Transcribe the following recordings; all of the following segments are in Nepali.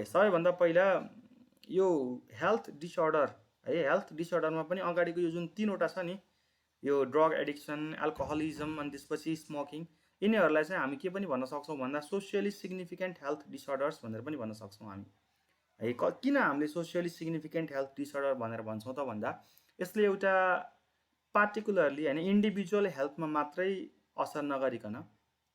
ओके, सबैभन्दा पहिला यो हेल्थ डिसअर्डर है, हेल्थ डिसअर्डरमा पनि अगाडिको यो जुन तीनवटा छ नि, यो ड्रग एडिक्सन, एल्कोहलिजम अनि त्यसपछि स्मोकिङ, यिनीहरूलाई चाहिँ हामी के पनि भन्न सक्छौँ भन्दा सोसियली सिग्निफिकेन्ट हेल्थ डिसअर्डर्स भनेर पनि भन्न सक्छौँ हामी है। किन हामीले सोसियली सिग्निफिकेन्ट हेल्थ डिसअर्डर भनेर भन्छौँ त भन्दा यसले एउटा पार्टिकुलरली होइन इन्डिभिजुअल हेल्थमा मात्रै असर नगरिकन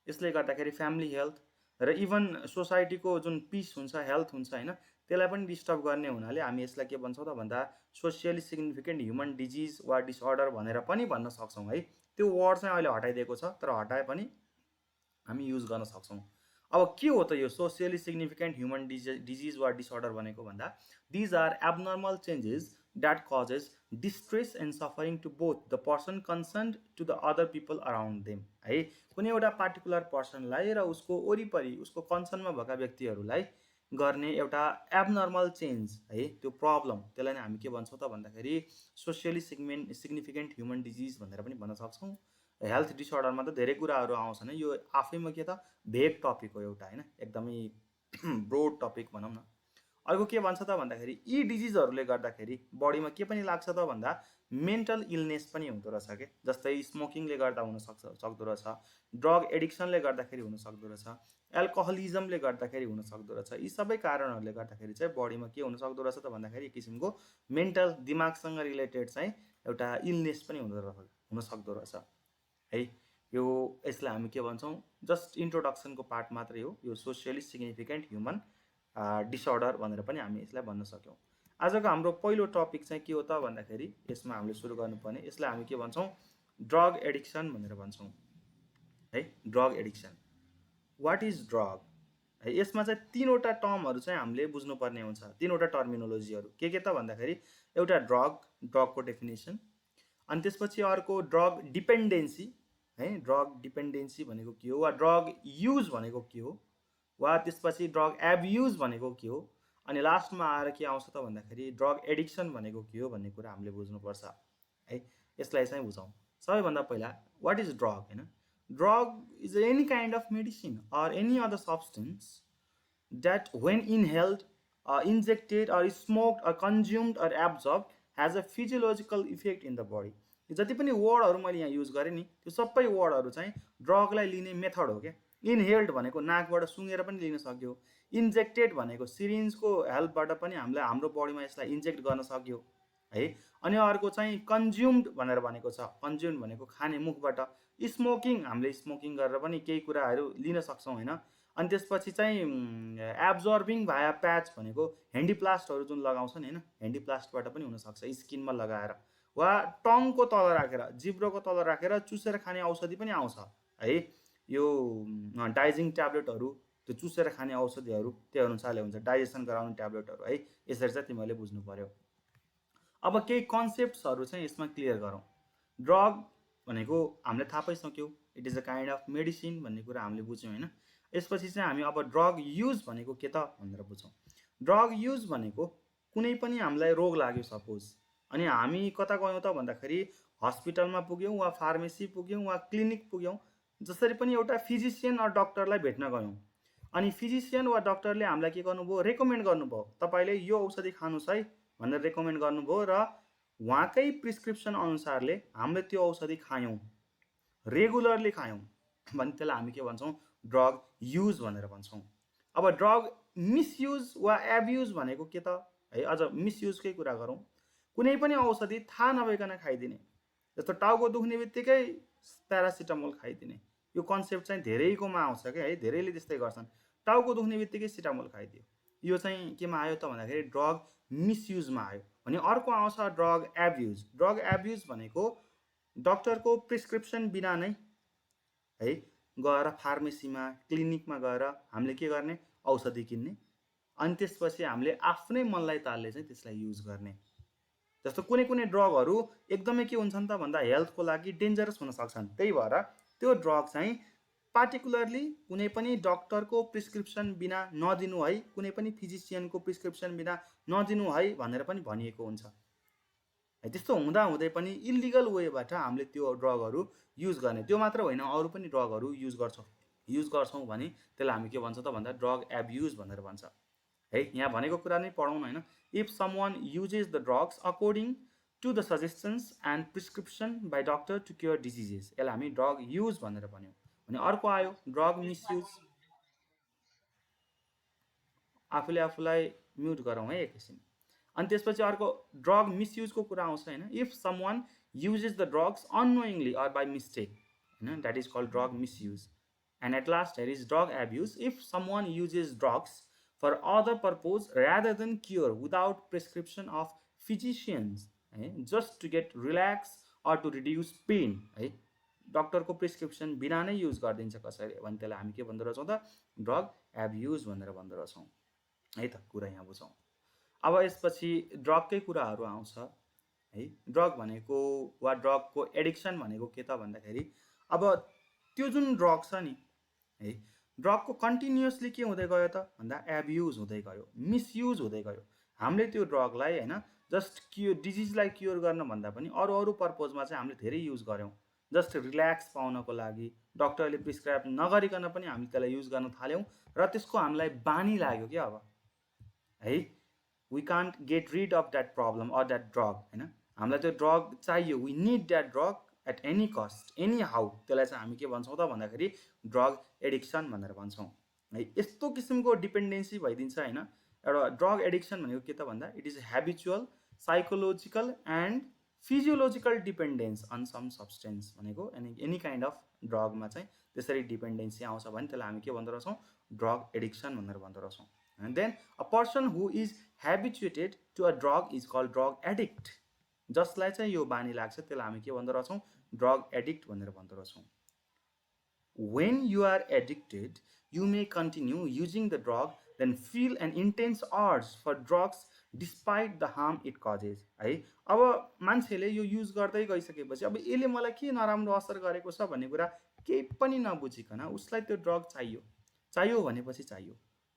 यसले गर्दाखेरि फ्यामिली हेल्थ र इभन सोसाइटीको जुन पिस हुन्छ, हेल्थ हुन्छ होइन, त्यसलाई पनि डिस्टर्ब गर्ने हुनाले हामी यसलाई के भन्छौँ त भन्दा सोसियली सिग्निफिकेन्ट ह्युमन डिजिज वा डिसअर्डर भनेर पनि भन्न सक्छौँ है। त्यो वर्ड चाहिँ अहिले हटाइदिएको छ, तर हटाए पनि हामी युज गर्न सक्छौँ। अब के हो त यो सोसियली सिग्निफिकेन्ट ह्युमन डिजिज वा डिसअर्डर भनेको भन्दा these are abnormal changes that causes distress and suffering to both the person concerned to the other people around them है। कुनै एउटा पार्टिकुलर पर्सनलाई र उसको वरिपरि उसको कन्सर्नमा भएका व्यक्तिहरूलाई गर्ने एउटा एबनर्मल चेन्ज है, त्यो प्रब्लम, त्यसलाई नै हामी के भन्छौँ त भन्दाखेरि सोसियली सिग्निफिकेन्ट ह्युमन डिजिज भनेर पनि भन्न सक्छौँ। हेल्थ डिसअर्डरमा त धेरै कुराहरू आउँछन्, यो आफैमा के त भेग टपिक हो एउटा होइन, एकदमै ब्रोड टपिक भनौँ न। अर्को के भन्छ त भन्दाखेरि यी डिजिजहरूले गर्दाखेरि बडीमा के पनि लाग्छ त भन्दा मेन्टल इलनेस पनि हुँदो रहेछ के, जस्तै स्मोकिङले गर्दा सक्दो रहेछ, ड्रग एडिक्सनले गर्दाखेरि हुन सक्दो रहेछ, एल्कोहलिजमले गर्दाखेरि हुन सक्दो रहेछ। यी सबै कारणहरूले गर्दाखेरि चाहिँ बडीमा के हुन सक्दो रहेछ त भन्दाखेरि एक किसिमको मेन्टल, दिमागसँग रिलेटेड चाहिँ एउटा इलनेस पनि हुन सक्दो रहेछ है। यो यसलाई हामी के भन्छौँ, जस्ट इन्ट्रोडक्सनको पार्ट मात्रै हो यो सोसियली सिग्निफिकेन्ट ह्युमन डिसअर्डर भनेर पनि हामी यसलाई भन्न सक्यौँ। आजको हाम्रो पहिलो टपिक चाहिँ के हो त भन्दाखेरि यसमा हामीले सुरु गर्नुपर्ने, यसलाई हामी के भन्छौँ, ड्रग एडिक्सन भनेर भन्छौँ है। Drug addiction, what is drug है। यसमा चाहिँ तीनवटा टर्महरू चाहिँ हामीले बुझ्नुपर्ने हुन्छ, तीनवटा टर्मिनोलोजीहरू के त भन्दाखेरि एउटा ड्रगको डेफिनेसन, अनि त्यसपछि अर्को ड्रग डिपेन्डेन्सी है, ड्रग डिपेन्डेन्सी भनेको के हो, वा ड्रग युज भनेको के हो, वा त्यसपछि ड्रग एब्युज भनेको के हो, अनि लास्टमा आएर के आउँछ त भन्दाखेरि ड्रग एडिक्सन भनेको के हो भन्ने कुरा हामीले बुझ्नुपर्छ है। यसलाई चाहिँ बुझौँ। सबैभन्दा पहिला वाट इज ड्रग होइन। Drug is any kind of medicine or any other substance that when inhaled, injected or smoked or consumed or absorb has a physiological effect in the body. जति पनि वर्डहरू मैले यहाँ युज गरेँ नि, त्यो सबै वर्डहरू चाहिँ ड्रगलाई लिने मेथड हो क्या। इनहेल्ड भनेको नाकबाट सुँगेर पनि लिन सक्यो, इन्जेक्टेड भनेको सिरिन्जको हेल्पबाट पनि हाम्रो बडीमा यसलाई इन्जेक्ट गर्न सक्यो है। अनि अर्को चाहिँ कन्ज्युम्ड भनेर भनेको छ, कन्ज्युम्ड भनेको खाने, मुखबाट। स्मोकिङ, हामीले स्मोकिङ गरेर पनि केही कुराहरू लिन सक्छौँ होइन। अनि त्यसपछि चाहिँ एब्जर्बिङ भाया प्याच भनेको ह्यान्डिप्लास्टहरू जुन लगाउँछ नि होइन, ह्यान्डिप्लास्टबाट पनि हुनसक्छ, स्किनमा लगाएर, वा टङको तल राखेर, जिब्रोको तल राखेर चुसेर खाने औषधि पनि आउँछ है। यो डाइजिङ ट्याब्लेटहरू, त्यो चुसेर खाने औषधिहरू त्यो अनुसारले हुन्छ, डाइजेसन गराउने ट्याब्लेटहरू है। यसरी चाहिँ तिमीहरूले बुझ्नु पर्यो। अब केही कन्सेप्ट्सहरू चाहिँ यसमा क्लियर गरौँ। ड्रग भनेको हामीले थाहा पाइसक्यौँ, it is a kind of medicine भन्ने कुरा हामीले बुझ्यौँ होइन। यसपछि चाहिँ हामी अब ड्रग युज भनेको के त भनेर बुझौँ। ड्रग युज भनेको कुनै पनि हामीलाई रोग लाग्यो सपोज, अनि हामी कता गयौँ त भन्दाखेरि हस्पिटलमा पुग्यौँ, वा फार्मेसी पुग्यौँ, वा क्लिनिक पुग्यौँ, जसरी पनि एउटा फिजिसियन अर डक्टरलाई भेट्न गयौँ। अनि फिजिसियन वा डक्टरले हामीलाई के गर्नुभयो, रेकमेन्ड गर्नुभयो, तपाईँले यो औषधि खानुहोस् है भनेर रेकमेन्ड गर्नुभयो, र उहाँकै प्रिस्क्रिप्सन अनुसारले हामीले त्यो औषधि खायौँ, रेगुलरली खायौँ भने त्यसलाई हामी के भन्छौँ, ड्रग युज भनेर भन्छौँ। अब ड्रग मिसयुज वा एब्युज भनेको के त है। अझ मिसयुजकै कुरा गरौँ, कुनै पनि औषधि थाहा नभइकन खाइदिने, जस्तो टाउको दुख्ने बित्तिकै प्यारासिटामोल खाइदिने, यो कन्सेप्ट चाहिँ धेरैकोमा आउँछ क्या है, धेरैले त्यस्तै गर्छन्, टाउको दुख्ने बित्तिकै सिटामोल खाइदियो। यो चाहिँ केमा आयो त भन्दाखेरि ड्रग मिसयुजमा आयो। भने अर्को आउँछ ड्रग एब्युज। ड्रग एब्युज भनेको डक्टरको प्रिस्क्रिप्सन बिना नै है गएर फार्मेसीमा, क्लिनिकमा गएर हामीले के गर्ने, औषधि किन्ने, अनि त्यसपछि हामीले आफ्नै मनलाई तालले चाहिँ त्यसलाई युज गर्ने। जस्तो कुनै कुनै ड्रगहरू एकदमै के हुन्छन् त भन्दा हेल्थको लागि डेन्जरस हुन सक्छन्, त्यही भएर त्यो ड्रग चाहिँ पार्टिकुलरली कुनै पनि डक्टरको प्रिस्क्रिप्सन बिना नदिनु है, कुनै पनि फिजिसियनको प्रिस्क्रिप्सन बिना नदिनु है भनेर पनि भनिएको हुन्छ है। त्यस्तो हुँदा हुँदै पनि इलिगल वेबाट हामीले त्यो ड्रगहरू युज गर्ने। त्यो मात्र होइन, अरू पनि ड्रगहरू युज गर्छौँ भने त्यसलाई हामी के भन्छ त भन्दा ड्रग एब्युज भनेर भन्छ है यहाँ भनेको कुरा नै पढौँ न हैन if someone uses the drugs according to the suggestions and prescription by doctor to cure diseases यसलाई हामी ड्रग युज भनेर भन्यौँ भने अर्को आयो ड्रग मिसयुज आफूले आफूलाई म्युट गरौँ है एकैछिन अनि त्यसपछि अर्को ड्रग मिसयुजको कुरा आउँछ हैन if someone uses the drugs unknowingly or by mistake हैन that is called drug misuse and at last here is drug abuse if someone uses drugs for other purpose rather than cure without prescription of physicians है just to get relax or to reduce pain है डक्टरको प्रिस्क्रिप्सन बिना नै युज गरिदिन्छ कसैले भने त्यसलाई हामी के भन्दो रहेछौँ त ड्रग एब्युज भनेर भन्दो रहेछौँ है त कुरा यहाँ बुझौँ अब यसपछि ड्रगकै कुराहरू आउँछ है ड्रग भनेको वा ड्रगको एडिक्सन भनेको के त भन्दाखेरि अब त्यो जुन ड्रग छ नि है ड्रगको कन्टिन्युसली के हुँदै गयो त भन्दा एब्युज हुँदै गयो मिसयुज हुँदै गयो हामीले त्यो ड्रगलाई हैन जस्ट डिजिजलाई क्योर गर्न भन्दा पनि अरू अरू पर्पोजमा चाहिँ हामीले धेरै युज गऱ्यौँ जस्ट रिल्याक्स पाउनको लागि डक्टरले प्रिस्क्राइब नगरिकन पनि हामी त्यसलाई युज गर्न थाल्यौँ र त्यसको हामीलाई बानी लाग्यो क्या अब है we can't get rid of that problem or that drug हैन हामीलाई त्यो ड्रग चाहियो we need that drug at any cost anyhow त्यसलाई चाहिँ हामी के भन्छौँ त भन्दाखेरि ड्रग एडिक्सन भनेर भन्छौँ है यस्तो किसिमको डिपेन्डेन्सी भइदिन्छ होइन एउटा ड्रग एडिक्सन भनेको के त भन्दा it is habitual psychological and physiological dependence on some substance भनेको एनी काइन्ड अफ ड्रगमा चाहिँ त्यसरी डिपेन्डेन्सी आउँछ भने त्यसलाई हामी के भन्दो रहेछौँ ड्रग एडिक्सन भनेर भन्दो रहेछौँ and then a person who is habituated to a drug is called drug addict जसलाई चाहिँ यो बानी लाग्छ त्यसलाई हामी के भन्दो रहेछौँ ड्रग एडिक्ट भनेर भन्दो रहेछौँ when you are addicted you may continue using the drug then feel an intense urge for drugs despite the harm it causes है अब मान्छेले यो युज गर्दै गइसकेपछि अब यसले मलाई के नराम्रो असर गरेको छ भन्ने कुरा केही पनि नबुझिकन उसलाई त्यो ड्रग चाहियो भनेपछि चाहियो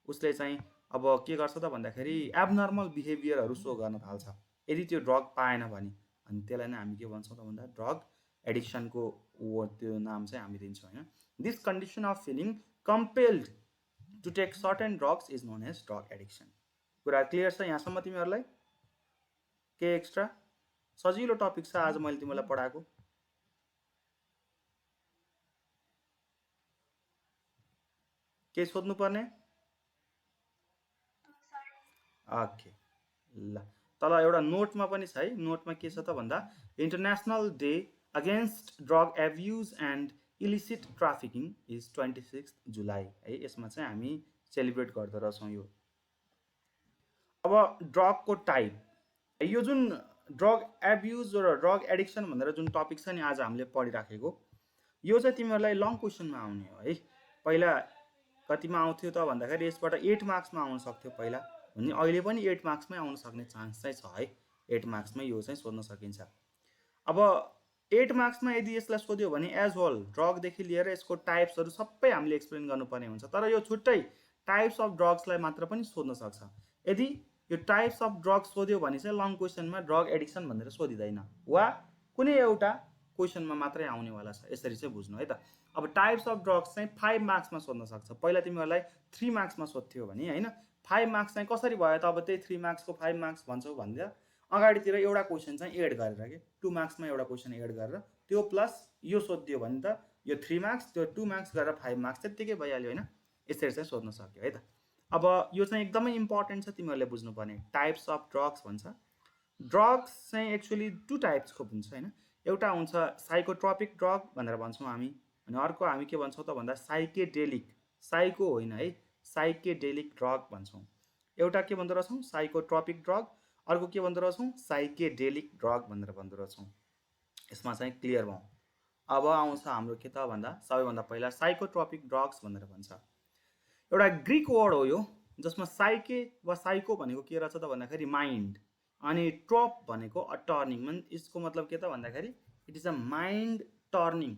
उसले चाहिँ अब के गर्छ त भन्दाखेरि एबनर्मल बिहेभियरहरू सो गर्न थाल्छ यदि त्यो ड्रग पाएन भने अनि त्यसलाई नै हामी के भन्छौँ त भन्दा ड्रग एडिक्सनको त्यो नाम चाहिँ हामी दिन्छौँ होइन this condition of feeling compelled to take certain drugs is known as drug addiction कुरा क्लियर छ यहाँसम्म तिमीहरूलाई के एक्स्ट्रा सजिलो टपिक छ आज मैले तिमीलाई पढाएको के सोध्नुपर्ने ओके ल तल एउटा नोटमा पनि छ है नोटमा के छ त भन्दा international day against drug abuse and illicit trafficking is 26 जुलाई है यसमा चाहिँ हामी सेलिब्रेट गर्दो रहेछौँ यो अब ड्रगको टाइप यो जुन ड्रग एब्युज र ड्रग एडिक्सन भनेर जुन टपिक छ नि आज हामीले पढिराखेको यो चाहिँ तिमीहरूलाई लङ क्वेसनमा आउने हो है पहिला कतिमा आउँथ्यो त भन्दाखेरि यसबाट 8 मार्क्समा आउन सक्थ्यो पहिला भने अहिले पनि 8 मार्क्समै आउन सक्ने चान्स चाहिँ छ है 8 मार्क्समै यो चाहिँ सोध्न सकिन्छ अब 8 मार्क्समा यदि यसलाई सोध्यो भने एज होल ड्रगदेखि लिएर यसको टाइप्सहरू सबै हामीले एक्सप्लेन गर्नुपर्ने हुन्छ तर यो छुट्टै टाइप्स अफ ड्रग्सलाई मात्र पनि सोध्न सक्छ यदि यो टाइप्स अफ ड्रग्स सोध्यो भने चाहिँ लङ क्वेसनमा ड्रग एडिक्सन भनेर सोधिँदैन वा कुनै एउटा क्वेसनमा मात्रै आउनेवाला छ यसरी चाहिँ बुझ्नु है त अब टाइप्स अफ ड्रग्स चाहिँ 5 मार्क्समा सोध्न सक्छ पहिला तिमीहरूलाई 3 मार्क्समा सोध्थ्यो भने होइन 5 मार्क्स चाहिँ कसरी भयो त अब त्यही 3 मार्क्सको 5 मार्क्स भन्छौ भन्दा अगाडितिर एउटा क्वेसन चाहिँ एड गरेर के 2 मार्क्समा एउटा क्वेसन एड गरेर त्यो प्लस यो सोधिदियो भने त यो 3 मार्क्स त्यो 2 मार्क्स गरेर 5 मार्क्स त्यतिकै भइहाल्यो होइन यसरी चाहिँ सोध्न सक्यो है त अब यो चाहिँ एकदमै इम्पोर्टेन्ट छ तिमीहरूले बुझ्नुपर्ने टाइप्स अफ ड्रग्स भन्छ ड्रग्स चाहिँ एक्चुअली 2 टाइप्सको हुन्छ होइन एउटा हुन्छ साइकोट्रोपिक ड्रग भनेर भन्छौँ हामी अनि अर्को हामी के भन्छौँ त भन्दा साइकेडेलिक साइको होइन है साइकेडेलिक ड्रग भन्छौँ एउटा के भन्दो रहेछौँ साइकोट्रोपिक ड्रग अर्को के भन्दो रहेछौँ साइकेडेलिक ड्रग भनेर भन्दो रहेछौँ यसमा चाहिँ क्लियर भयौँ अब आउँछ हाम्रो के त भन्दा सबैभन्दा पहिला साइकोट्रोपिक ड्रग्स भनेर भन्छ एउटा ग्रीक वर्ड हो यो जसमा साइके वा साइको भनेको के रहेछ त भन्दाखेरि माइन्ड अनि ट्रोप भनेको अ टर्निङ यसको मतलब के त भन्दाखेरि it is a mind turning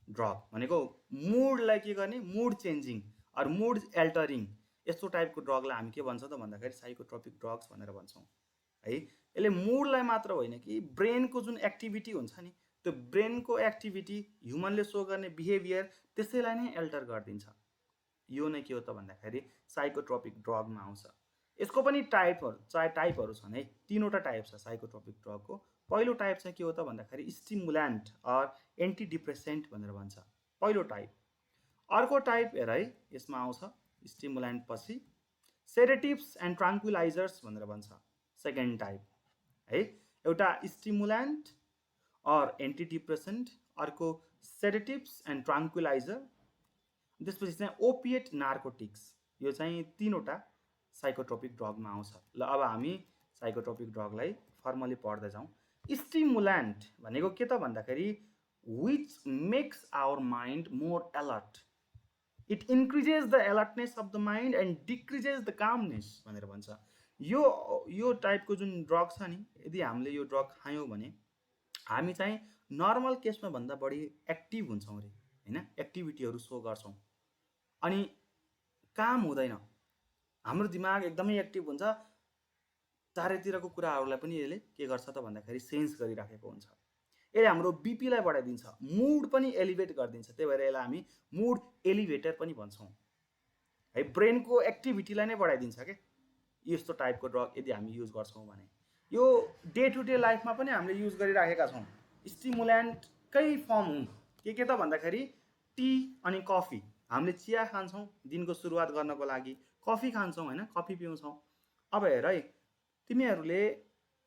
drug भनेको मुडलाई के गर्ने मुड चेन्जिङ अर मुड एल्टरिङ यस्तो टाइपको ड्रगलाई हामी के भन्छ त भन्दाखेरि साइकोट्रोपिक ड्रग्स भनेर भन्छौँ है यसले मुडलाई मात्र होइन कि ब्रेनको जुन एक्टिभिटी हुन्छ नि त्यो ब्रेनको एक्टिभिटी ह्युमनले सो गर्ने बिहेभियर त्यसैलाई नै एल्टर गरिदिन्छ यो नै के हो त भन्दाखेरि साइकोट्रोपिक ड्रगमा आउँछ यसको पनि टाइपहरू छन् है, 3वटा टाइप छ साइकोट्रोपिक ड्रगको। पहिलो टाइप चाहिँ के हो त भन्दाखेरि स्टिमुल्यान्ट अर एन्टिडिप्रेसेन्ट भनेर भन्छ, पहिलो टाइप। अर्को टाइप हेर है, यसमा आउँछ स्टिमुल्यान्ट पछि सेडेटिभ्स एन्ड ट्राङ्क्विलाइजर्स भनेर भन्छ, सेकेन्ड टाइप है। एउटा स्टिमुल्यान्ट अर एन्टिडिप्रेसेन्ट, अर्को सेडेटिभ्स एन्ड ट्राङ्क्विलाइजर, त्यसपछि चाहिँ ओपिएट नार्कोटिक्स। यो चाहिँ 3वटा साइकोट्रोपिक ड्रगमा आउँछ। ल अब हामी साइकोट्रोपिक ड्रगलाई फर्मली पढ्दै जाउँ। स्टिमुल्यान्ट भनेको के त भन्दाखेरि which makes our mind more alert, it increases the alertness of the mind and decreases the calmness भनेर भन्छ। यो टाइपको जुन ड्रग छ नि, यदि हामीले यो ड्रग खायौँ भने हामी चाहिँ नर्मल केसमा भन्दा बढी एक्टिभ हुन्छौँ अरे होइन, एक्टिभिटीहरू सो गर्छौँ अनि काम हुँदैन, हाम्रो दिमाग एकदमै एक्टिभ हुन्छ, चारैतिरको कुराहरूलाई पनि यसले के गर्छ त भन्दाखेरि सेन्स गरिराखेको हुन्छ। यसले हाम्रो बिपीलाई बढाइदिन्छ, मुड पनि एलिभेट गरिदिन्छ, त्यही भएर यसलाई हामी मुड एलिभेटर पनि भन्छौँ है, ब्रेनको एक्टिभिटीलाई नै बढाइदिन्छ के यस्तो टाइपको ड्रग यदि हामी युज गर्छौँ भने। यो डे टु डे लाइफमा पनि हामीले युज गरिराखेका छौँ। स्टिमुल्यान्टकै फर्म हुन् के त भन्दाखेरि टी अनि कफी। हामीले चिया खान्छौँ दिनको सुरुवात गर्नको लागि, कफी खान्छौँ होइन, कफी पिउँछौँ। अब हेर है, तिमीहरूले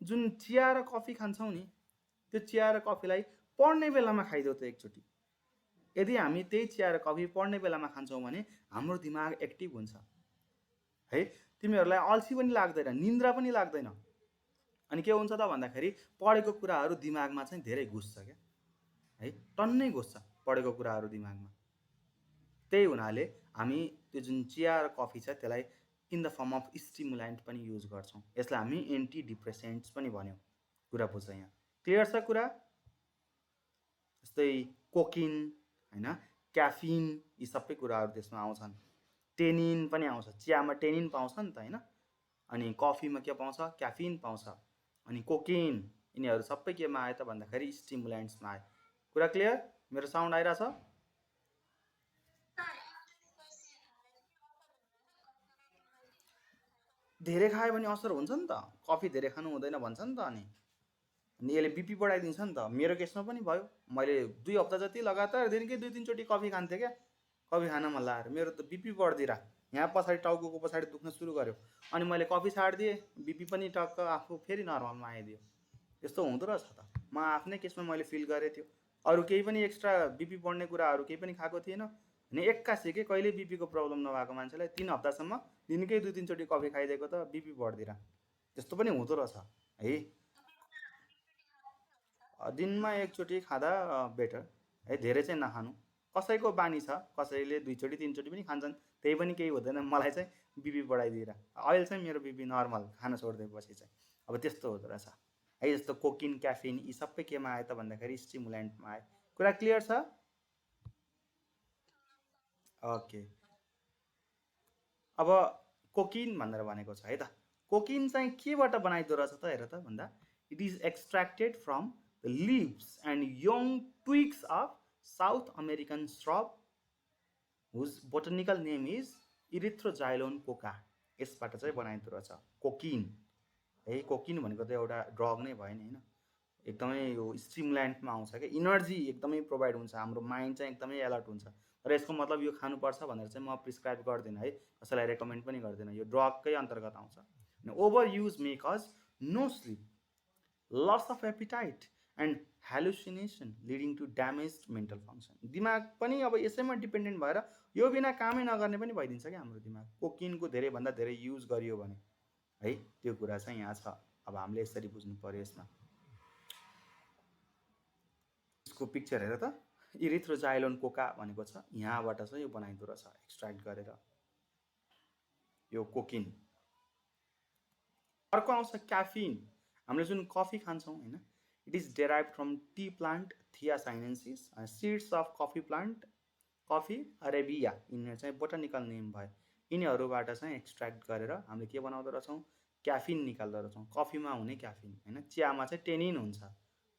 जुन चिया र कफी खान्छौ नि, त्यो चिया र कफीलाई पढ्ने बेलामा खाइदेऊ त एकचोटि। यदि हामी त्यही चिया र कफी पढ्ने बेलामा खान्छौँ भने हाम्रो दिमाग एक्टिभ हुन्छ है, तिमीहरूलाई अल्छी पनि लाग्दैन, निन्द्रा पनि लाग्दैन, अनि के हुन्छ त भन्दाखेरि पढेको कुराहरू दिमागमा चाहिँ धेरै घुस्छ क्या है, टन्नै घुस्छ पढेको कुराहरू दिमागमा। त्यही हुनाले हामी त्यो जुन चिया र कफी छ त्यसलाई इन द फर्म अफ स्टिमुल्यान्ट पनि युज गर्छौँ। यसलाई हामी एन्टी डिप्रेसेन्ट्स पनि भन्यौँ। कुरा बुझ्छ यहाँ, क्लियर छ कुरा? जस्तै कोकिन होइन, क्याफिन, यी सबै कुराहरू त्यसमा आउँछन्। टेनिन पनि आउँछ, चियामा टेनिन पाउँछ नि त होइन, अनि कफीमा के पाउँछ, क्याफिन पाउँछ, अनि कोकिन, यिनीहरू सबै केमा आयो त भन्दाखेरि स्टिमुल्यान्ट्समा आयो। कुरा क्लियर? मेरो साउन्ड आइरहेछ? धेरै खायो भने असर हुन्छ नि त, कफी धेरै खानु हुँदैन भन्छ नि त, अनि यसले बिपी बढाइदिन्छ नि त। मेरो केसमा पनि भयो, मैले 2 हप्ता जति लगातार दिनकै 2-3 चोटि कफी खान्थेँ क्या, कफी खान मन लागेर मेरो त बिपी बढ्दिरह, यहाँ पछाडि टाउको पछाडि दुख्न सुरु गर्यो, अनि मैले कफी छाडिदिएँ, बिपी पनि टक्क आफू फेरि नर्मलमा आइदियो। यस्तो हुँदो रहेछ त, म आफ्नै केसमा मैले फिल गरेँ थियो। अरू केही पनि एक्स्ट्रा बिपी बढ्ने कुराहरू केही पनि खाएको थिएन, अनि एक्कासी के कहिले बिपीको प्रब्लम नभएको मान्छेलाई 3 हप्तासम्म दिनकै 2-3 चोटि कफी खाइदिएको त बिपी बढ्दिरह। त्यस्तो पनि हुँदो रहेछ है। दिनमा 1 चोटि खाँदा बेटर है, धेरै चाहिँ नखानु। कसैको बानी छ, कसैले 2 चोटि 3 चोटि पनि खान्छन्, त्यही पनि केही हुँदैन। मलाई चाहिँ बिपी बढाइदिएर अहिले चाहिँ मेरो बिपी नर्मल, खाना छोडिदिएपछि चाहिँ अब त्यस्तो हुँदो रहेछ है। जस्तो कोकिन, क्याफिन, यी सबै केमा आयो त भन्दाखेरि स्टिमुल्यान्टमा आयो। कुरा क्लियर छ? ओके, अब कोकिन भनेर भनेको छ है त। कोकिन चाहिँ केबाट बनाइदो रहेछ त हेर त भन्दा, it is extracted from the leaves and young twigs of South American shrub whose botanical name is Erythroxylon coca. यसबाट चाहिँ बनाइदो रहेछ कोकिन है। कोकिन भनेको त एउटा ड्रग नै भयो नि होइन, एकदमै यो स्टिमुल्यान्टमा आउँछ क्या, इनर्जी एकदमै प्रोभाइड हुन्छ, हाम्रो माइन्ड चाहिँ एकदमै एलर्ट हुन्छ। र यसको मतलब यो खानुपर्छ भनेर चाहिँ म प्रिस्क्राइब गर्दिनँ है, कसैलाई रेकमेन्ड पनि गर्दिनँ, यो ड्रगकै अन्तर्गत आउँछ। Over use may cause no sleep, loss of appetite and hallucination leading to damage mental function. दिमाग पनि अब यसैमा डिपेन्डेन्ट भएर यो बिना कामै नगर्ने पनि भइदिन्छ क्या हाम्रो दिमाग, कोकिनको धेरैभन्दा धेरै युज गरियो भने है। त्यो कुरा चाहिँ यहाँ छ। अब हामीले यसरी बुझ्नु पर्यो। यसमा यसको पिक्चर हेर त, इरिथ्रोजाइलोन कोका भनेको छ, यहाँबाट चाहिँ यो बनाइदो रहेछ एक्सट्र्याक्ट गरेर यो कोकिन। अर्को आउँछ क्याफिन। हामीले जुन कफी खान्छौँ होइन, it is derive from tea plant Thea sinensis, seeds of coffee plant, coffee Arabia, यिनीहरू चाहिँ बोटानिकल नेम भयो। यिनीहरूबाट चाहिँ एक्सट्र्याक्ट गरेर हामीले के बनाउँदो रहेछौँ, क्याफिन निकाल्दो रहेछौँ। कफीमा हुने क्याफिन होइन, चियामा चाहिँ टेनिन हुन्छ,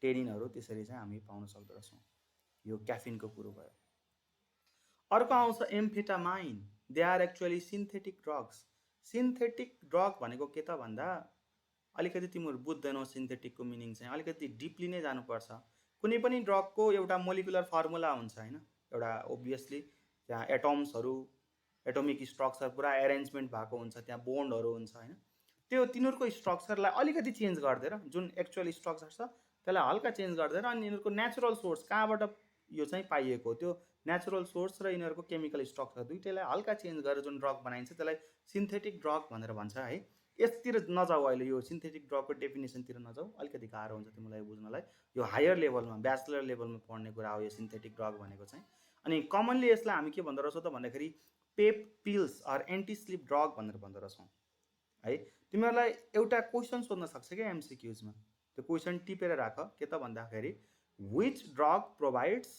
टेनिनहरू त्यसरी चाहिँ हामी पाउन सक्दो रहेछौँ। यो क्याफिनको कुरो भयो। अर्को आउँछ amphetamine. They are actually synthetic drugs synthetic drug भनेको के त भन्दा अलिकति तिमीहरू बुझ्दैनौ सिन्थेटिकको मिनिङ चाहिँ अलिकति डिपली नै जानुपर्छ। कुनै पनि ड्रगको एउटा मोलिकुलर फर्मुला हुन्छ होइन, एउटा ओभियसली त्यहाँ एटम्सहरू एटोमिक स्ट्रक्चर पुरा एरेन्जमेन्ट भएको हुन्छ, त्यहाँ बोन्डहरू हुन्छ होइन, त्यो तिनीहरूको स्ट्रक्चरलाई अलिकति चेन्ज गरिदिएर जुन एक्चुअल स्ट्रक्चर छ त्यसलाई हल्का चेन्ज गरिदिएर अनि यिनीहरूको नेचुरल सोर्स कहाँबाट यो चाहिँ पाइएको त्यो नेचुरल सोर्स र यिनीहरूको केमिकल स्ट्रक्चर दुइटैलाई हल्का चेन्ज गरेर जुन ड्रग बनाइन्छ त्यसलाई सिन्थेटिक ड्रग भनेर भन्छ है। यसतिर नजाऊ, अहिले यो सिन्थेटिक ड्रगको डेफिनेसनतिर नजाऊ, अलिकति गाह्रो हुन्छ तिमीलाई बुझ्नलाई। यो हायर लेभलमा ब्याचलर लेभलमा पढ्ने कुरा हो यो सिन्थेटिक ड्रग भनेको चाहिँ। अनि कमनली यसलाई हामी के भन्दो रहेछौँ त भन्दाखेरि pep pills or anti sleep drug भनेर भन्दो रहेछौँ है। तिमीहरूलाई एउटा क्वेसन सोध्न सक्छ क्या एमसिक्युजमा, त्यो क्वेसन टिपेर राख के त भन्दाखेरि which drug provides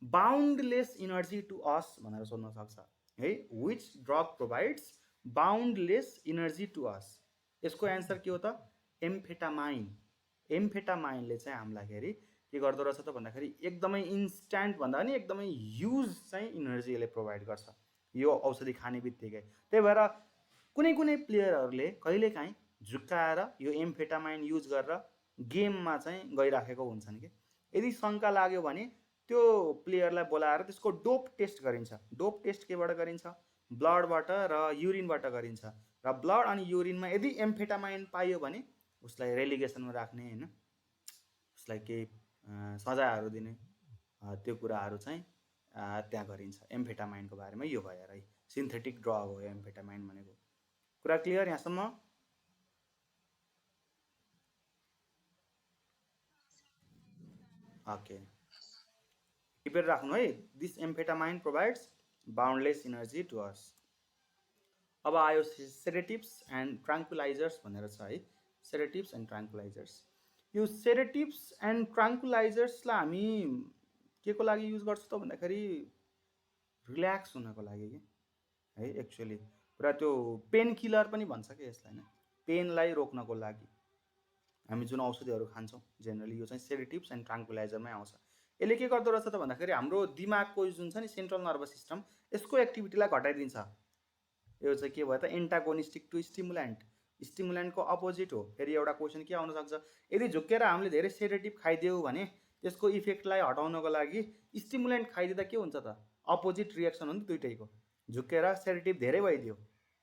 boundless energy to us भनेर सोध्न सक्छ है। Which drug provides boundless energy to us, यसको एन्सर के हो त एम्फेटामाइन। एम्फेटामाइनले चाहिँ हामीलाई के गर्दो रहेछ त भन्दाखेरि एकदमै इन्स्ट्यान्ट भन्दा पनि एकदमै ह्युज चाहिँ इनर्जी यसले प्रोभाइड गर्छ यो औषधि खाने बित्तिकै। त्यही भएर कुनै कुनै प्लेयरहरूले कहिलेकाहीँ झुक्काएर यो एम्फेटामाइन युज गरेर गेममा चाहिँ गइराखेको हुन्छन् कि यदि शङ्का लाग्यो भने त्यो प्लेयरलाई बोलाएर त्यसको डोप टेस्ट गरिन्छ। डोप टेस्ट केबाट गरिन्छ? ब्लडबाट र युरिनबाट गरिन्छ र ब्लड अनि युरिनमा यदि एम्फेटामाइन पाइयो भने उसलाई रेलिगेसनमा राख्ने होइन, उसलाई केही सजायहरू दिने त्यो कुराहरू चाहिँ त्यहाँ गरिन्छ। एम्फेटामाइनको बारेमा यो भयो है, सिन्थेटिक ड्रग हो एम्फेटामाइन भनेको। कुरा क्लियर यहाँसम्म? ओके, टिपेर राख्नु है। This amphetamine provides boundless energy to us. अब आयो सेडेटिभ्स एन्ड ट्राङ्कुलाइजर्स भनेर छ है। सेडेटिभ्स एन्ड ट्राङ्कुलाइजर्स, यो सेडेटिभ्स एन्ड ट्राङ्कुलाइजर्सलाई हामी के को लागि युज गर्छौँ त भन्दाखेरि रिल्याक्स हुनको लागि कि है। एक्चुअली पुरा त्यो पेन किलर पनि भन्छ कि यसलाई होइन, पेनलाई रोक्नको लागि हामी जुन औषधिहरू खान्छौँ जेनरली यो चाहिँ सेडेटिभ्स एन्ड ट्राङ्कुलाइजरमै आउँछ। यसले के गर्दो रहेछ त भन्दाखेरि हाम्रो दिमागको जुन छ नि सेन्ट्रल नर्भस सिस्टम यसको एक्टिभिटीलाई घटाइदिन्छ। यो चाहिँ के भयो त एन्टागोनिस्टिक टु स्टिमुलेन्ट, स्टिमुलेन्टको अपोजिट हो। फेरि एउटा क्वेसन के आउन सक्छ, यदि झुक्केर हामीले धेरै सेडेटिभ खाइदियौँ भने त्यसको इफेक्टलाई हटाउनको लागि स्टिमुलेन्ट खाइदिँदा के हुन्छ त? अपोजिट रिएक्सन हो नि दुइटैको। झुक्केर सेडेटिभ धेरै भइदियो,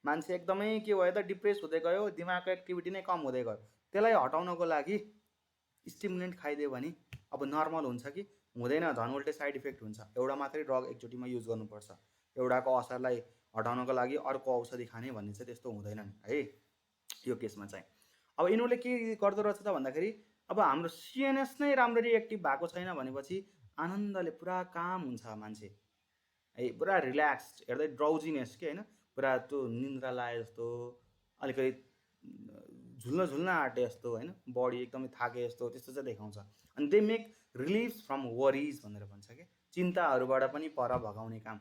मान्छे एकदमै के भयो त डिप्रेस हुँदै गयो, दिमागको एक्टिभिटी नै कम हुँदै गयो। त्यसलाई हटाउनको लागि स्टिमुलेन्ट खाइदियो भने अब नर्मल हुन्छ कि हुँदैन? झन् उल्टै साइड इफेक्ट हुन्छ। एउटा मात्रै ड्रग एकचोटिमा युज गर्नुपर्छ, एउटाको असरलाई हटाउनको लागि अर्को औषधि खाने भन्ने चाहिँ त्यस्तो हुँदैन है यो केसमा चाहिँ। अब यिनीहरूले के गर्दो रहेछ त भन्दाखेरि अब हाम्रो सिएनएस नै राम्ररी एक्टिभ भएको छैन भनेपछि आनन्दले पुरा काम हुन्छ मान्छे है, पुरा रिल्याक्स्ड, हेर्दै ड्राउजिनेस के होइन, पुरा त्यो निन्द्रा लाए जस्तो, अलिकति झुल्न झुल्न आँटे जस्तो होइन, बडी एकदमै थाके जस्तो त्यस्तो चाहिँ देखाउँछ। अनि दे मेक रिलिफ्स फ्रम वरिज भनेर भन्छ कि चिन्ताहरूबाट पनि पर भगाउने काम।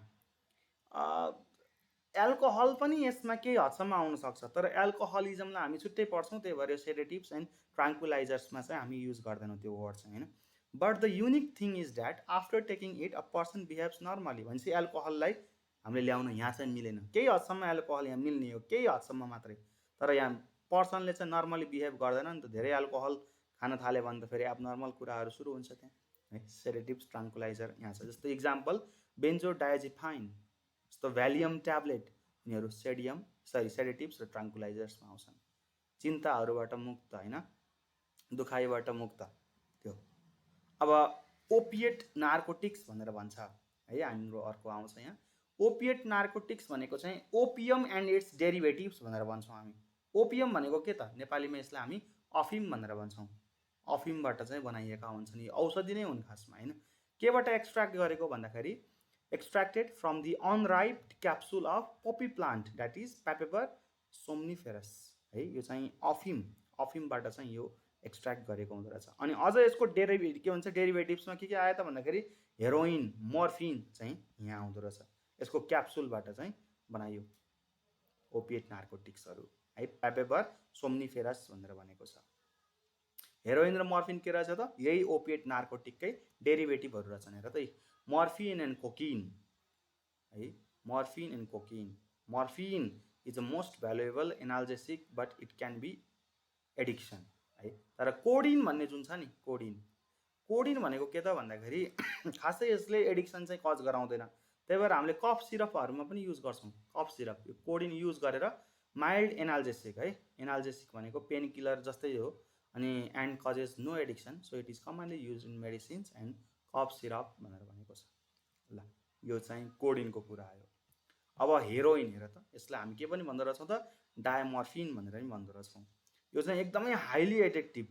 एल्कोहल पनि यसमा केही हदसम्म आउन सक्छ, तर एल्कोहलिजमलाई हामी छुट्टै पढ्छौँ, त्यही भएर सेडेटिभ्स एन्ड ट्राङ्कुलाइजर्समा चाहिँ हामी युज गर्दैनौँ त्यो वर्ड चाहिँ होइन। But the unique thing is that after taking it a person behaves normally. भनेपछि एल्कोहललाई हामीले ल्याउन यहाँ चाहिँ मिलेन, केही हदसम्म एल्कोहल यहाँ मिल्ने हो, केही हदसम्म मात्रै, तर यहाँ पर्सनले चाहिँ नर्मली बिहेभ गर्दैन नि त। धेरै एल्कोहल खान थाल्यो भने त फेरि एबनर्मल कुराहरू सुरु हुन्छ त्यहाँ है। सेडेटिभ्स ट्राङ्कुलाइजर यहाँ छ, जस्तो इक्जाम्पल बेन्जोडायजिपाइन, जस्तो भ्यालियम ट्याब्लेट, यिनीहरू सेडेटिभ्स र ट्राङ्कुलाइजर्समा आउँछन्। चिन्ताहरूबाट मुक्त होइन, दुखाइबाट मुक्त त्यो। अब ओपिएट नार्कोटिक्स भनेर भन्छ है, हाम्रो अर्को आउँछ यहाँ। ओपिएट नार्कोटिक्स भनेको चाहिँ ओपियम एन्ड इट्स डेरिभेटिभ्स भनेर भन्छौँ हामी। ओपियम भनेको के त? नेपालीमा यसलाई हामी अफिम भनेर भन्छौँ। अफिमबाट चाहिँ बनाइएका हुन्छन्, यो औषधि नै हुन् खासमा होइन। केबाट एक्सट्र्याक्ट गरेको भन्दाखेरि extracted from the unripe capsule of poppy plant that is Papaver somniferous है। यो चाहिँ अफिमबाट चाहिँ यो एक्सट्र्याक्ट गरेको हुँदो रहेछ। अनि अझ यसको के भन्छ डेरिभेटिभ्समा के आयो त भन्दाखेरि हेरोइन, मर्फिन चाहिँ यहाँ आउँदो रहेछ, यसको क्याप्सुलबाट चाहिँ बनाइयो ओपिएट नार्कोटिक्सहरू है। पेपेबर सोम्निफेरस भनेर भनेको छ। हेरोइन र मर्फिन के रहेछ त? यही ओपिएट नार्कोटिककै डेरिभेटिभहरू रहेछन्। हेर त, मर्फिन एन्ड कोकिन है, morphine and cocaine. Morphine is a most valuable analgesic but it can be addiction है। तर कोडिन भन्ने जुन छ नि कोडिन भनेको के त भन्दाखेरि खासै यसले एडिक्सन चाहिँ कज गराउँदैन। त्यही भएर हामीले कफ सिरपहरूमा पनि युज गर्छौँ। कफ सिरप यो कोडिन युज गरेर माइल्ड एनाल्जेसिक है, एनाल्जेसिक भनेको पेन किलर जस्तै हो अनि and causes no addiction, so it is commonly use in medicines and cough syrup भनेर भनेको छ। ल यो चाहिँ कोडिनको कुरा आयो। अब हेरोइन हेर त, यसलाई हामी के पनि भन्दो रहेछौँ त, डायमर्फिन भनेर पनि भन्दो रहेछौँ। यो चाहिँ एकदमै हाइली एडिक्टिभ।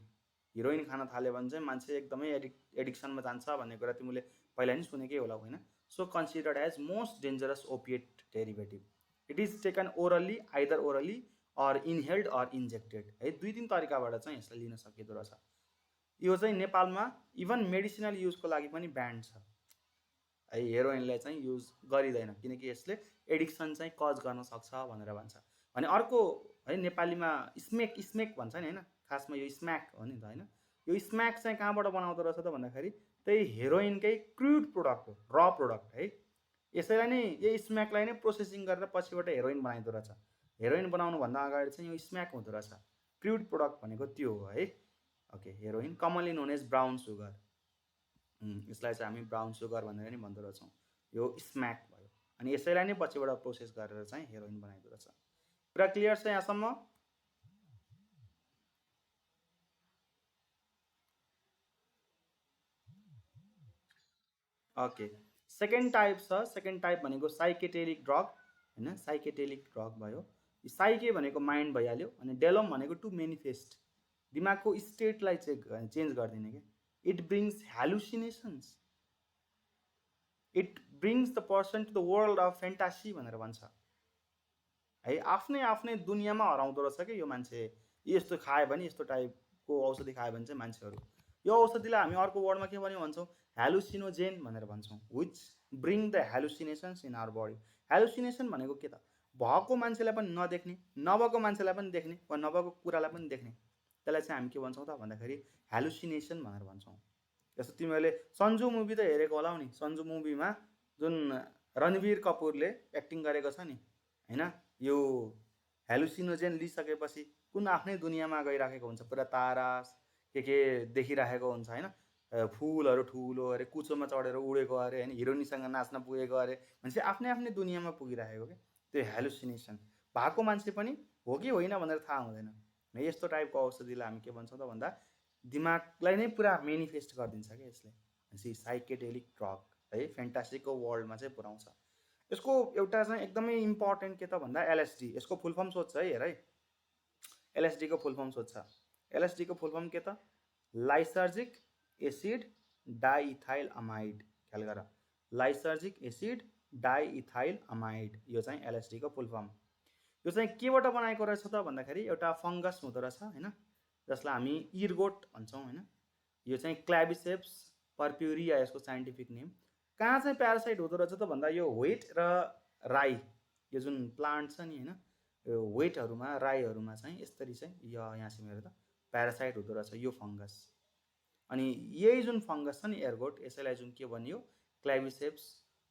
हिरोइन खान थाल्यो भने चाहिँ मान्छे एकदमै एडिक्सनमा जान्छ भन्ने कुरा तिमीले पहिला नि सुनेकै होला होइन। So considered as most dangerous opiate derivative. It is taken orally, either orally or inhaled or injected है, 2-3 तरिकाबाट चाहिँ यसलाई लिन सकिँदो रहेछ। यो चाहिँ नेपालमा इभन मेडिसिनल युजको लागि पनि ब्यान्ड छ है। हेरोइनलाई चाहिँ युज गरिँदैन किनकि यसले एडिक्सन चाहिँ कज गर्न सक्छ भनेर भन्छ। भने अर्को है नेपालीमा स्मेक भन्छ नि होइन, खासमा यो स्म्याक हो नि त होइन। यो स्म्याक चाहिँ कहाँबाट बनाउँदो रहेछ त भन्दाखेरि त्यही हेरोइनकै क्रुड प्रोडक्ट हो, र प्रोडक्ट है। यसैलाई नै यो स्म्याकलाई नै प्रोसेसिङ गरेर पछिबाट हेरोइन बनाइदो रहेछ। हेरोइन बनाउनुभन्दा अगाडि चाहिँ यो स्म्याक हुँदो रहेछ। क्रुड प्रोडक्ट भनेको त्यो हो है। ओके, हेरोइन कमनली नोन एज ब्राउन सुगर, यसलाई चाहिँ हामी ब्राउन सुगर भनेर नि भन्दो रहेछौँ। यो स्म्याक भयो अनि यसैलाई नै पछिबाट प्रोसेस गरेर चाहिँ हेरोइन बनाइदो रहेछ। पुरा क्लियर छ यहाँसम्म? ओके, सेकेन्ड टाइप छ। सेकेन्ड टाइप भनेको साइकेटेलिक ड्रग होइन, साइकेटेलिक ड्रग भयो। साइके भनेको माइन्ड भइहाल्यो अनि डेलम भनेको टु मेनिफेस्ट, दिमागको स्टेटलाई चेन्ज गरिदिने क्या। It brings hallucinations, it brings the person to the world of fantasy भनेर भन्छ है। आफ्नै आफ्नै दुनियाँमा हराउँदो रहेछ कि यो मान्छे। यस्तो खायो भने, यस्तो टाइपको औषधि खायो भने चाहिँ मान्छेहरू, यो औषधिलाई हामी अर्को वर्डमा के पनि भन्छौँ, ह्यालुसिनोजेन भनेर भन्छौँ, which bring the hallucinations in our body. Hallucination भनेको के त, भएको मान्छेलाई पनि नदेख्ने, नभएको मान्छेलाई पनि देख्ने, वा नभएको कुरालाई पनि देख्ने, त्यसलाई चाहिँ हामी के भन्छौँ त भन्दाखेरि ह्यालुसिनेसन भनेर भन्छौँ। जस्तो तिमीहरूले सन्जु मुभी त हेरेको होला नि। सन्जु मुभीमा जुन रणवीर कपुरले एक्टिङ गरेको छ नि होइन, यो ह्यालुसिनोजेन लिइसकेपछि कुन आफ्नै दुनियाँमा गइराखेको हुन्छ, पुरा तारा के देखिराखेको हुन्छ होइन। फुलहरू ठुलो अरे, कुचोमा चढेर उडेको अरे होइन, हिरोइनसँग नाच्न पुगेको अरे, मान्छे आफ्नै आफ्नै दुनियाँमा पुगिराखेको क्या, त्यो ह्यालुसिनेसन। भएको मान्छे पनि हो कि होइन भनेर थाहा हुँदैन। यस्तो टाइपको औषधिलाई हामी के भन्छौँ त भन्दा दिमागलाई नै पुरा मेनिफेस्ट गरिदिन्छ क्या यसले। भनेपछि साइकेडेलिक ड्रग है, फ्यान्टासीको वर्ल्डमा चाहिँ पुऱ्याउँछ। यसको एउटा चाहिँ एकदमै इम्पोर्टेन्ट के त भन्दा एलएसडी, यसको फुल फर्म सोध्छ है, हेर है। एलएसडीको फुल फर्म सोध्छ। एलएसडीको फुल फर्म के त, लाइसर्जिक एसिड डाइइथाइल अमाइड। ख्याल गर, लाइसर्जिक एसिड डाइइथाइल अमाइड, यो चाहिँ एलएसडीको फुल फर्म। यो चाहिँ केबाट बनाएको रहेछ त भन्दाखेरि एउटा फङ्गस हुँदो रहेछ होइन, जसलाई हामी इर्गोट भन्छौँ होइन। यो चाहिँ क्ल्याबिसेप्स पर्प्युरिया यसको साइन्टिफिक नेम। कहाँ चाहिँ प्यारासाइट हुँदो रहेछ त भन्दा यो व्हेट र राई, यो जुन प्लान्ट छ नि होइन, यो व्हेटहरूमा राईहरूमा चाहिँ यसरी चाहिँ यहाँसम्म हेर त प्यारासाइट हुँदो रहेछ यो फङ्गस। अनि यही जुन फङ्गस छ नि एर्गोट, यसैलाई जुन के भनियो, क्ल्याबिसेप्स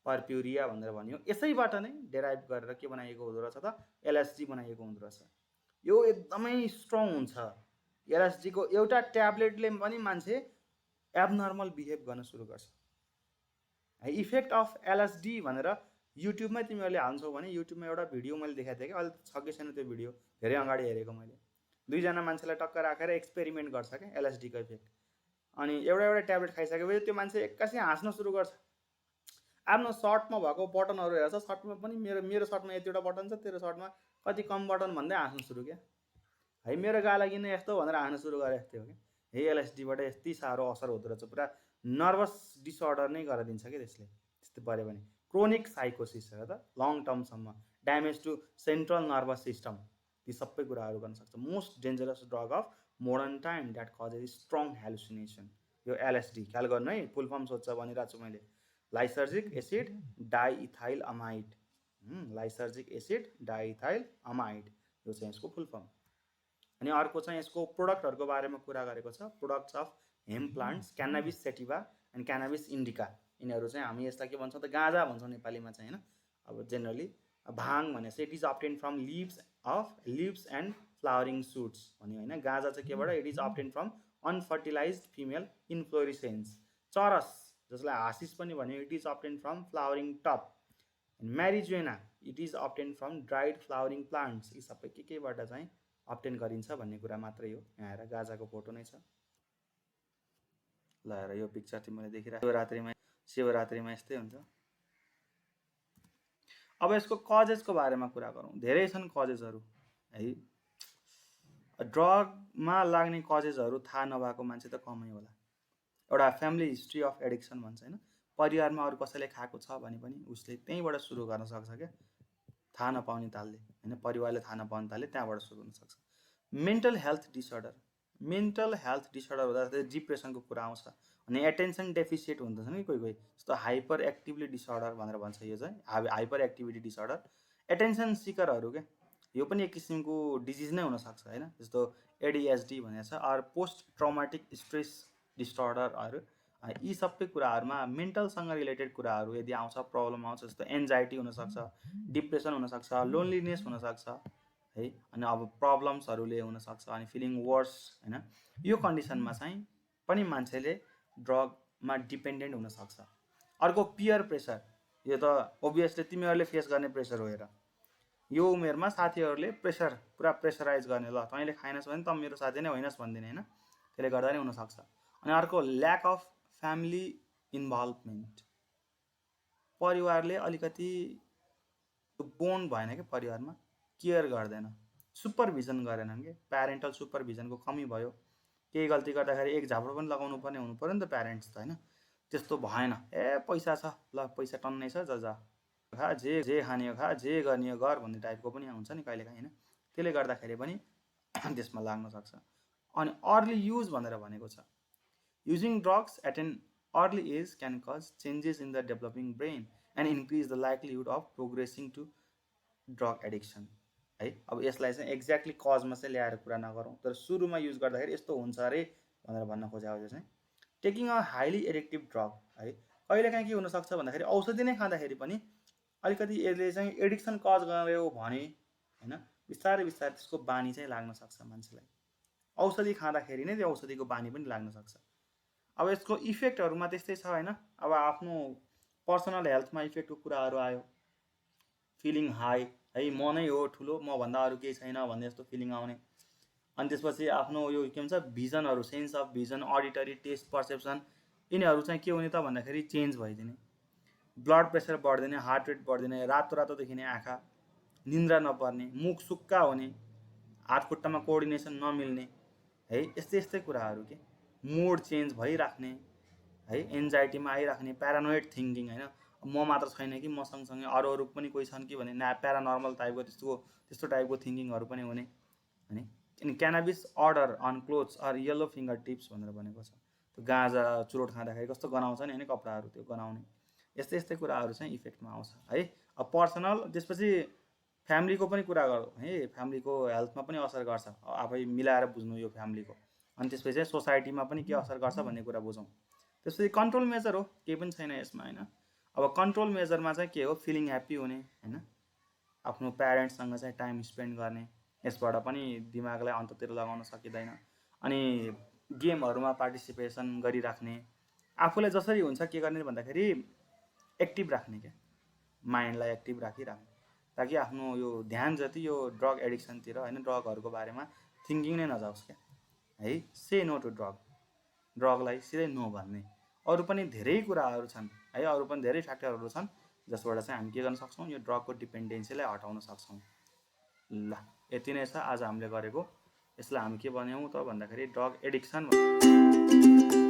पर्प्युरिया भनेर भनियो। यसैबाट नै डेराइभ गरेर के बनाइएको हुँदो रहेछ त, एलएसडी बनाइएको हुँदो रहेछ। यो एकदमै स्ट्रङ हुन्छ। एलएसडीको एउटा ट्याब्लेटले पनि मान्छे एबनर्मल बिहेभ गर्न सुरु गर्छ है। इफेक्ट अफ एलएसडी भनेर युट्युबमै तिमीहरूले हाल्छौ भने, युट्युबमा एउटा भिडियो मैले देखाएको थिएँ कि, अहिले छ कि छैन त्यो भिडियो, धेरै अगाडि हेरेको मैले। 2 जना मान्छेलाई टक्क राखेर एक्सपेरिमेन्ट गर्छ क्या एलएसडीको इफेक्ट। अनि एउटा ट्याब्लेट खाइसकेपछि त्यो मान्छे एक्कासी हाँस्न सुरु गर्छ। आफ्नो सर्टमा भएको बटनहरू हेर्छ, सर्टमा पनि मेरो सर्टमा यतिवटा बटन छ, तेरो सर्टमा कति कम बटन भन्दै हाँस्न सुरु क्या है। मेरो गाला किन यस्तो भनेर हाँस्न सुरु गरे जस्तै हो क्या। है एलएसडीबाट यति साह्रो असर हुँदो रहेछ, पुरा नर्भस डिसअर्डर नै गराइदिन्छ क्या त्यसले। त्यस्तो पऱ्यो भने क्रोनिक साइकोसिस हो त, लङ टर्मसम्म damage to central nervous system, ती सबै कुराहरू गर्न सक्छ। Most dangerous drug of modern time that causes strong hallucination, यो एलएसडी। ख्याल गर्नु है, फुल फर्म सोध्छ भनिरहेको छु मैले, lysergic acid diethyl amide, lysergic acid diethyl amide, यो चाहिँ यसको फुल फर्म। अनि अर्को चाहिँ यसको प्रोडक्टहरूको बारेमा कुरा गरेको छ। Products of hemp plants, Cannabis sativa and Cannabis indica, यिनीहरू चाहिँ हामी यसलाई के भन्छौँ त, गाँजा भन्छौँ नेपालीमा चाहिँ होइन। अब जेनरली भाङ भनेपछि it is obtain from leaves and flowering shoots भन्यो होइन। गाँजा चाहिँ केबाट, it is obtain from unfertilize female inflorescence. Charas जसलाई हासिस पनि भन्यो, it is obtain from flowering top. Marijuana it is obtain from dried flowering plants. यी सबै केबाट चाहिँ अब्टेन गरिन्छ भन्ने कुरा मात्रै हो। यहाँ हेर गाजाको फोटो नै छ। ल हेर यो पिक्चर चाहिँ मैले देखिरहेको शिवरात्रिमा यस्तै हुन्छ। अब यसको कजेसको बारेमा कुरा गरौँ। धेरै छन् कजेसहरू है। ड्रगमा लाग्ने कजेसहरू थाहा नभएको मान्छे त कमै होला। एउटा फ्यामिली हिस्ट्री अफ एडिक्सन भन्छ होइन, परिवारमा अरू कसैले खाएको छ भने पनि उसले त्यहीँबाट सुरु गर्न सक्छ क्या, थाहा नपाउने तालले होइन, परिवारले थाहा नपाउने तालले त्यहाँबाट सुरु हुनसक्छ। मेन्टल हेल्थ डिसअर्डर हुँदा डिप्रेसनको कुरा आउँछ। अनि एटेन्सन डेफिसिट हुन्छ नि कोही कोही, जस्तो हाइपर एक्टिभली डिसअर्डर भनेर भन्छ। यो चाहिँ हाइपर एक्टिभिटी डिसअर्डर। एटेन्सन सिकरहरू क्या, यो पनि एक किसिमको डिजिज नै हुनसक्छ होइन, जस्तो एडिएचडी भनेको छ। अरू पोस्ट ट्रमाटिक स्ट्रेस डिसअर्डरहरू, यी सबै कुराहरूमा मेन्टलसँग रिलेटेड कुराहरू यदि आउँछ, प्रब्लम आउँछ, जस्तो एन्जाइटी हुनसक्छ, डिप्रेसन हुनसक्छ, लोनलिनेस हुनसक्छ है। अनि अब प्रब्लम्सहरूले हुनसक्छ, अनि फिलिङ वर्स होइन। यो कन्डिसनमा चाहिँ पनि मान्छेले ड्रगमा डिपेन्डेन्ट हुनसक्छ। अर्को पियर प्रेसर, यो त ओभियसली तिमीहरूले फेस गर्ने प्रेसर हो। हेर यो उमेरमा साथीहरूले पुरा प्रेसराइज गर्ने, ल तैँले खाएनस् भने त मेरो साथी नै होइनस् भनिदिने होइन, त्यसले गर्दा नै हुनसक्छ। अनि अर्को ल्याक अफ फ्यामिली इन्भल्भमेन्ट, परिवारले अलिकति बोन्ड भएन क्या, परिवारमा केयर गर्दैन, सुपरभिजन गरेनन् कि, प्यारेन्टल सुपरभिजनको कमी भयो। केही गल्ती गर्दाखेरि एक झापड पनि लगाउनु पर्ने हुनु पऱ्यो नि त प्यारेन्ट्स त होइन, त्यस्तो भएन। पैसा छ, ल पैसा टन्नै छ, जा खा, जे खाने हो खा, जे गर्ने हो गर भन्ने टाइपको पनि आउँछ नि कहिलेकाहीँ होइन। त्यसले गर्दाखेरि पनि त्यसमा लाग्न सक्छ। अनि अर्ली युज भनेर भनेको छ, using drugs at an early age can cause changes in the developing brain and increase the likelihood of progressing to drug addiction है। अब यसलाई चाहिँ एक्ज्याक्टली कजमा चाहिँ ल्याएर कुरा नगरौँ, तर सुरुमा युज गर्दाखेरि यस्तो हुन्छ अरे भनेर भन्न खोजेको यो चाहिँ। Taking a highly addictive drug है, कहिलेकाहीँ के हुनसक्छ भन्दाखेरि औषधि नै खाँदाखेरि पनि अलिकति यसले चाहिँ एडिक्सन कज गर्यो भने होइन, बिस्तारै बिस्तारै त्यसको बानी चाहिँ लाग्न सक्छ मान्छेलाई। औषधि खाँदाखेरि नै त्यो औषधिको बानी पनि लाग्न सक्छ। अब यसको इफेक्टहरूमा त्यस्तै छ होइन। अब आफ्नो पर्सनल हेल्थमा इफेक्टको कुराहरू आयो, फिलिङ हाई है, म नै हो ठुलो, मभन्दा अरू केही छैन भन्ने जस्तो फिलिङ आउने। अनि त्यसपछि आफ्नो यो के भन्छ भिजनहरू, sense of vision, auditory, taste, perception, यिनीहरू चाहिँ के हुने त भन्दाखेरि चेन्ज भइदिने। ब्लड प्रेसर बढ्दिने, हार्ट रेट बढ्दिने, रातो रातो देखिने आँखा, निन्द्रा नपर्ने, मुख सुक्खा हुने, हात खुट्टामा कोअर्डिनेसन नमिल्ने है, यस्तै यस्तै कुराहरू के। मुड चेन्ज भइराख्ने है, एन्जाइटीमा आइराख्ने, प्यारानोइड थिङ्किङ होइन, म मात्र छैन कि म सँगसँगै अरू पनि कोही छन् कि भन्ने प्यारानर्मल टाइपको त्यस्तो टाइपको थिङ्किङहरू पनि हुने होइन। अनि cannabis odour on clothes or yellow finger tips भनेर भनेको छ। त्यो गाँजा चुरोट खाँदाखेरि कस्तो गनाउँछ नि होइन कपडाहरू, त्यो गनाउने, यस्तै यस्तै कुराहरू चाहिँ इफेक्टमा आउँछ है। अब पर्सनल, त्यसपछि फ्यामिलीको पनि कुरा गरौँ है। फ्यामिलीको हेल्थमा पनि असर गर्छ, आफै मिलाएर बुझ्नु यो फ्यामिलीको। अनि त्यसपछि चाहिँ सोसाइटीमा पनि के असर गर्छ भन्ने कुरा बुझौँ। त्यसपछि कन्ट्रोल मेजर हो, केही पनि छैन यसमा होइन। अब कन्ट्रोल मेजरमा चाहिँ के हो, फिलिङ ह्याप्पी हुने होइन, आफ्नो प्यारेन्ट्ससँग चाहिँ टाइम स्पेन्ड गर्ने, यसबाट पनि दिमागलाई अन्ततिर लगाउन सकिँदैन। अनि गेमहरूमा पार्टिसिपेसन गरिराख्ने, आफूलाई जसरी हुन्छ के गर्ने भन्दाखेरि एक्टिभ राख्ने क्या, माइन्डलाई एक्टिभ राखिराख्ने, ताकि आफ्नो यो ध्यान जति यो ड्रग एडिक्सनतिर होइन, ड्रगहरूको बारेमा थिङ्किङ नै नजाओस् क्या है। से नो टु ड्रगलाई सिधै नो भन्ने। अरू पनि धेरै कुराहरू छन् है, अरू पनि धेरै फ्याक्टरहरू छन् जसबाट चाहिँ हामी के गर्न सक्छौँ, यो ड्रगको डिपेन्डेन्सीलाई हटाउन सक्छौँ। ल यति नै छ आज हामीले गरेको। यसलाई हामी के भन्यौँ त भन्दाखेरि ड्रग एडिक्सन।